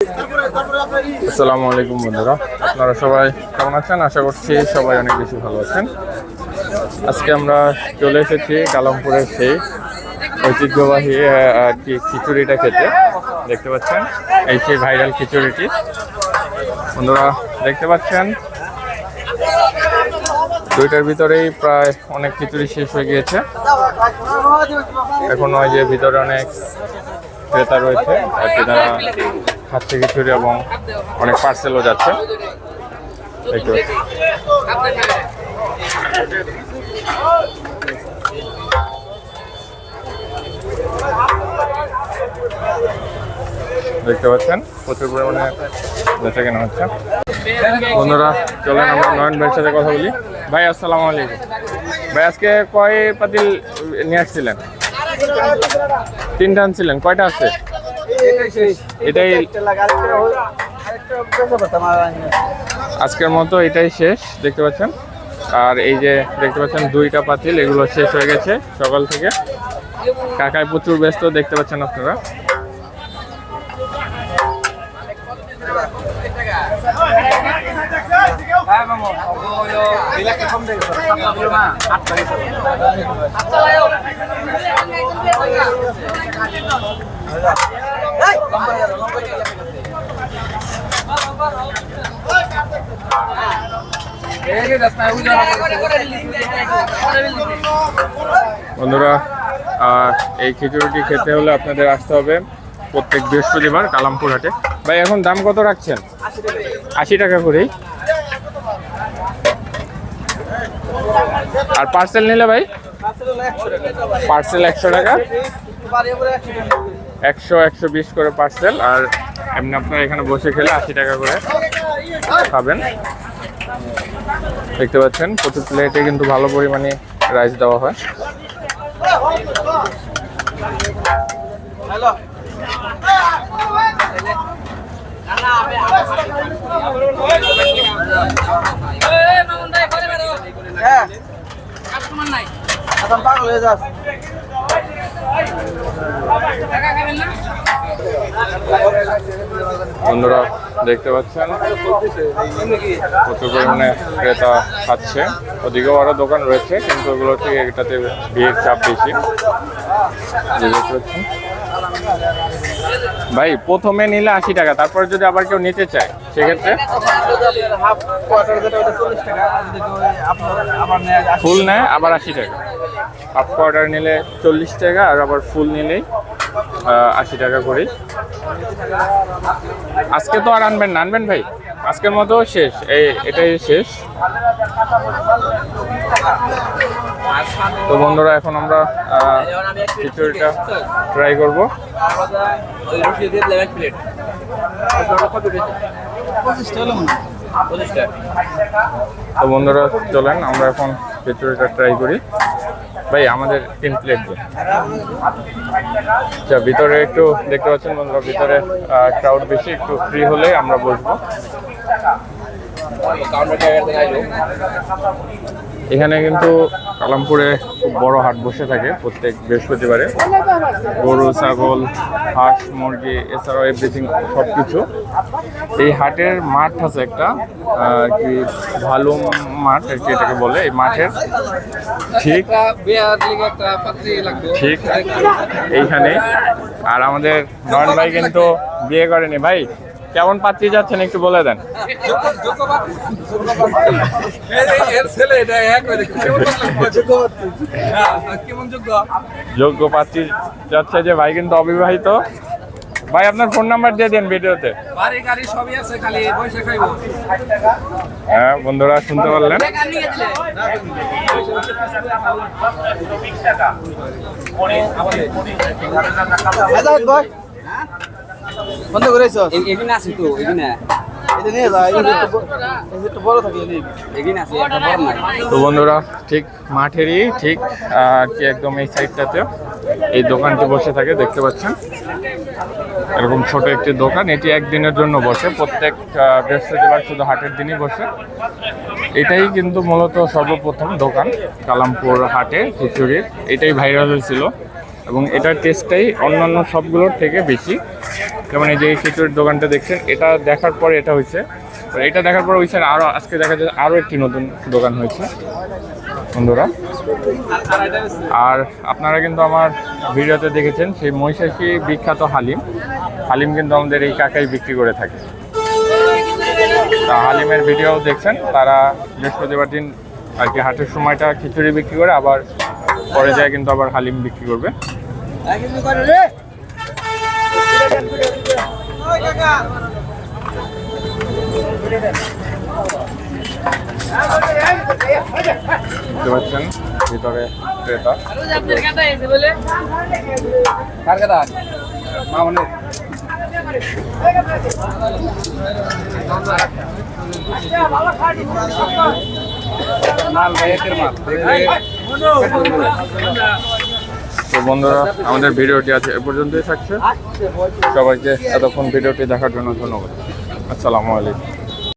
আসসালামু আলাইকুম বন্ধুরা, আপনারা সবাই কেমন আছেন? আশা করছি সবাই অনেক বেশি ভালো আছেন। আজকে আমরা চলে এসেছি কালামপুরের সেই ঐতিহ্যবাহী খিচুড়িটা খেতে। দেখতে পাচ্ছেন এই সেই ভাইরাল খিচুড়িটি। বন্ধুরা দেখতে পাচ্ছেন দুইটার ভিতরেই প্রায় অনেক খিচুড়ি শেষ হয়ে গিয়েছে। এখন ওই যে ভিতরে অনেক ক্রেতা রয়েছে, তারা খাচ্ছে খিচুড়ি এবং অনেক পার্সেলও যাচ্ছে। দেখতে পাচ্ছেন প্রচুর পরিমাণে বেচা কেনা হচ্ছে। বন্ধুরা চলেন আমরা নয়ন ভাইয়ের সাথে কথা বলি। ভাই আসসালামু আলাইকুম। ভাই আজকে কয় পাতিল নিয়ে আসছিলেন? 3টা আনছিলেন, কয়টা আছে? এটাই আজকের মতো এটাই শেষ দেখতে পাচ্ছেন। আর এই যে দেখতে পাচ্ছেন 2টা পাতিল, এগুলো শেষ হয়ে গেছে সকাল থেকে। কাকায় প্রচুর ব্যস্ত দেখতে পাচ্ছেন আপনারা। বন্ধুরা এই খিচুড়িটি খেতে হলে আপনাদের আসতে হবে প্রত্যেক বৃহস্পতিবার কালামপুর হাটে। ভাই এখন দাম কত রাখছেন? 80 টাকা করেই। আর পার্সেল নিলে ভাই? পার্সেল 100 টাকা, 100-120 করে পার্সেল। আর এমনি আপনারা এখানে বসে খেলে 80 টাকা করে খাবেন। দেখতে পাচ্ছেন প্রতি প্লেটে কিন্তু ভালো পরিমাণে রাইস দেওয়া হয়। বন্ধুরা দেখতে পাচ্ছেন প্রচুর পরিমাণে ক্রেতা খাচ্ছে। ওদিকেও আরো দোকান রয়েছে কিন্তু ওগুলো থেকে এটাতে ভিড় চাপ বেশি। দেখতে পাচ্ছেন ভাই প্রথমে নিলে 80 টাকা, তারপরে যদি আবার কেউ নিতে চায় সেক্ষেত্রে ফুল নেয় আবার 80 টাকা। হাফ কোয়ার্টার নিলে 40 টাকা, আর আবার ফুল নিলেই 80 টাকা করেই। আজকে তো আর আনবেন না? আনবেন ভাই? আজকের মতো শেষ, এটাই শেষ। তো বন্ধুরা এখন আমরা খিচুড়িটা ট্রাই করবো। তো বন্ধুরা চলেন আমরা এখন খিচুড়িটা ট্রাই করি। ভাই আমাদের 3 প্লেট দিন। আচ্ছা ভিতরে একটু দেখতে পাচ্ছেন বন্ধুরা, ভিতরে ক্রাউড বেশি, একটু ফ্রি হলে আমরা বসবো। এখানে কিন্তু কালামপুরে খুব বড় হাট বসে থাকে প্রত্যেক বৃহস্পতিবারে। গরু, ছাগল, হাঁস, মুরগি, এছাড়াও এভরিথিং সব কিছু। এই হাটের মাঠ আছে একটা কি ভালো মাঠ আর কি এটাকে বলে। এই মাঠের ঠিক এইখানে। আর আমাদের নয়ন ভাই কিন্তু বিয়ে করেনি। ভাই কেমন পাত্রী যাচ্ছেন একটু বলে দেন। যোগ্য পাত্রী যাচ্ছে যে ভাই কিন্তু অবিবাহিত। ভাই আপনার ফোন নাম্বার দিয়ে দেন ভিডিওতে। হ্যাঁ বন্ধুরা শুনতে পারলেন। বন্ধ করেছ এখানে আছি তো এখানে এটা নিয়ে যা একটু বড় থাকে এখানে আছে একটা বড় নাই। তো বন্ধুরা ঠিক মাঠেরই ঠিক কি একদম এই সাইডটাতে এই দোকানটি বসে থাকে দেখতে পাচ্ছেন। এরকম ছোট একটি দোকান, এটি একদিনের জন্য বসে, প্রত্যেক বৃহস্পতিবার শুধু হাটের দিনই বসে। এটাই কিন্তু মূলত সর্বপ্রথম দোকান কালামপুর হাটে খিচুড়ির, এটাই ভাইরাল হয়েছিল। এবং এটার টেস্টটাই অন্যান্য সবগুলোর থেকে বেশি। যেমন এই যে এই খিচুড়ির দোকানটা দেখছেন, এটা দেখার পরে এটা হয়েছে, এটা দেখার পর হয়েছে আরও, আজকে দেখা যায় আরও একটি নতুন দোকান হয়েছে বন্ধুরা। আর আপনারা কিন্তু আমার ভিডিওতে দেখেছেন সেই মহিষাসী বিখ্যাত হালিম, হালিম কিন্তু আমাদের এই কাকাই বিক্রি করে থাকে। তা হালিমের ভিডিও দেখছেন, তারা বৃহস্পতিবার দিন আর কি হাটের সময়টা খিচুড়ি বিক্রি করে, আবার পরে যায় কিন্তু আবার হালিম বিক্রি করবে। দেখতে পাচ্ছেন ভিতরে ক্রেতা। তো বন্ধুরা, আমাদের ভিডিওটি আছে এ পর্যন্তই থাকছে। সবাইকে এতক্ষণ ভিডিওটি দেখার জন্য ধন্যবাদ। আসসালামু আলাইকুম।